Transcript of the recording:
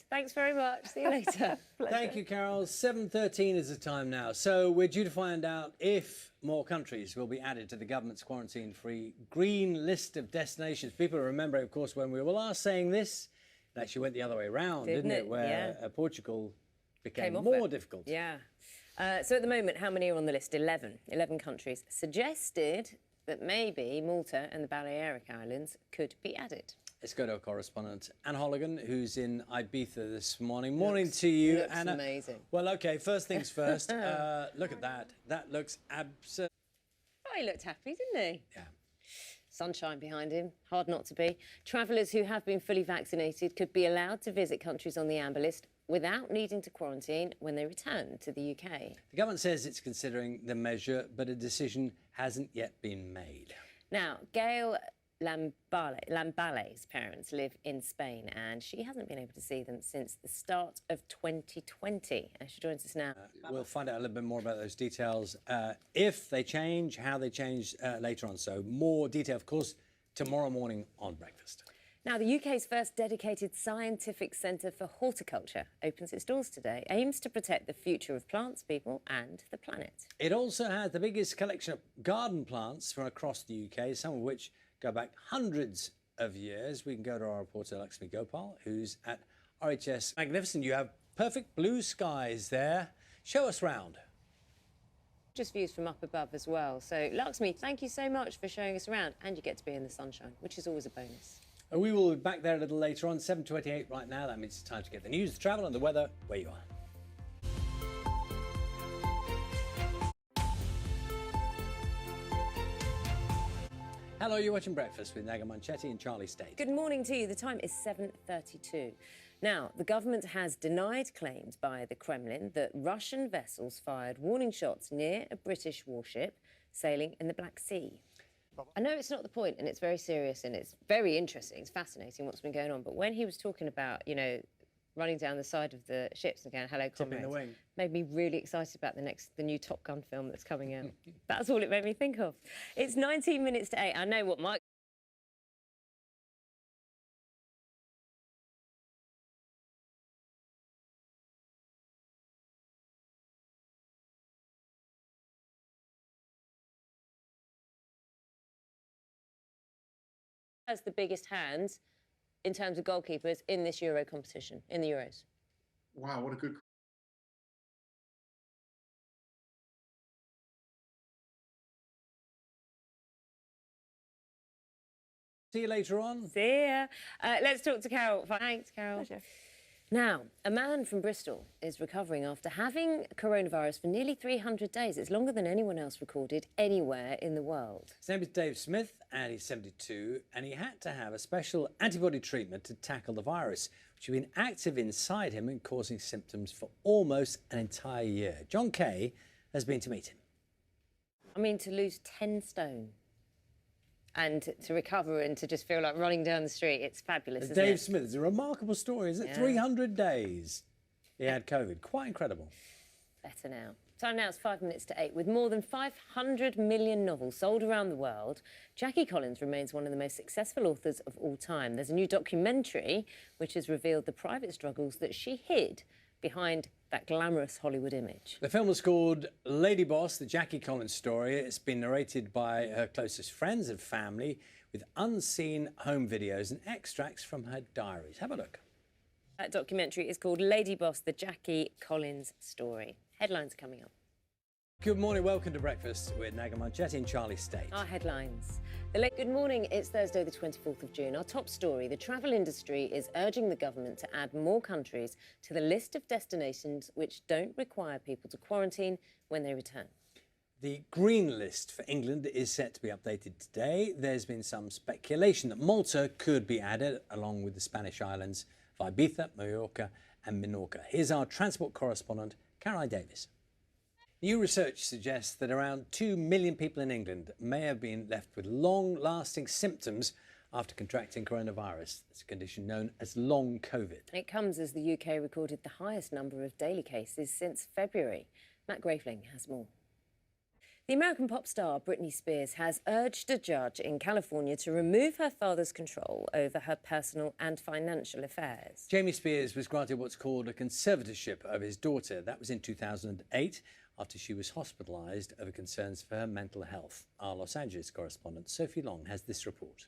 Thanks very much. See you later. Thank you, Carol. 7:13 is the time now. So we're due to find out if more countries will be added to the government's quarantine-free green list of destinations. People remember, of course, when we were last saying this, it actually went the other way around, didn't it? Where Portugal became more difficult. Yeah. So at the moment, how many are on the list? 11. 11 countries suggested that maybe Malta and the Balearic Islands could be added. Let's go to our correspondent, Anna Holligan, who's in Ibiza this morning. Morning to you, looks Anna. Amazing. Well, OK, first things first. Look at that. That looks absolutely... Oh, he looked happy, didn't he? Yeah. Sunshine behind him. Hard not to be. Travellers who have been fully vaccinated could be allowed to visit countries on the amber list without needing to quarantine when they return to the UK. The government says it's considering the measure, but a decision hasn't yet been made. Now, Gail Lambale's parents live in Spain and she hasn't been able to see them since the start of 2020. She joins us now. We'll find out a little bit more about those details, if they change, how they change later on. So more detail, of course, tomorrow morning on Breakfast. Now, the UK's first dedicated scientific centre for horticulture opens its doors today, aims to protect the future of plants, people and the planet. It also has the biggest collection of garden plants from across the UK, some of which go back hundreds of years. We can go to our reporter, Lakshmi Gopal, who's at RHS. Magnificent. You have perfect blue skies there. Show us round. Just views from up above as well. So, Lakshmi, thank you so much for showing us around. And you get to be in the sunshine, which is always a bonus. We will be back there a little later on, 7:28 right now. That means it's time to get the news, the travel and the weather where you are. Hello, you're watching Breakfast with Naga Munchetty and Charlie State. Good morning to you. The time is 7:32. Now, the government has denied claims by the Kremlin that Russian vessels fired warning shots near a British warship sailing in the Black Sea. I know it's not the point, and it's very serious, and it's very interesting. It's fascinating what's been going on. But when he was talking about, you know, running down the side of the ships and going, hello, comrades, made me really excited about the new Top Gun film that's coming out. That's all it made me think of. It's 19 minutes to 8. I know what Mike... has the biggest hands in terms of goalkeepers in this Euro competition, in the Euros. Wow, what a good... See you later on. See ya. Let's talk to Carol. Thanks, Carol. Pleasure. Now, a man from Bristol is recovering after having coronavirus for nearly 300 days. It's longer than anyone else recorded anywhere in the world. His name is Dave Smith, and he's 72, and he had to have a special antibody treatment to tackle the virus, which had been active inside him and causing symptoms for almost an entire year. John Kay has been to meet him. I mean, to lose 10 stone and to recover and to just feel like running down the street, it's fabulous, isn't it? Dave Smith, it's a remarkable story, isn't it? 300 days he had COVID. Quite incredible. Better now. Time now is 5 minutes to 8. With more than 500 million novels sold around the world, Jackie Collins remains one of the most successful authors of all time. There's a new documentary which has revealed the private struggles that she hid behind that glamorous Hollywood image. The film was called Lady Boss, the Jackie Collins story. It's been narrated by her closest friends and family with unseen home videos and extracts from her diaries. Have a look. That documentary is called Lady Boss, the Jackie Collins story. Headlines coming up. Good morning, welcome to Breakfast with Naga Munchetty and Charlie State. Our headlines. Good morning, it's Thursday the 24th of June. Our top story, the travel industry is urging the government to add more countries to the list of destinations which don't require people to quarantine when they return. The green list for England is set to be updated today. There's been some speculation that Malta could be added, along with the Spanish islands of Ibiza, Mallorca and Minorca. Here's our transport correspondent, Caroline Davis. New research suggests that around 2 million people in England may have been left with long-lasting symptoms after contracting coronavirus. It's a condition known as long COVID. It comes as the UK recorded the highest number of daily cases since February. Matt Graveling has more. The American pop star Britney Spears has urged a judge in California to remove her father's control over her personal and financial affairs. Jamie Spears was granted what's called a conservatorship of his daughter. That was in 2008, after she was hospitalised over concerns for her mental health. Our Los Angeles correspondent Sophie Long has this report.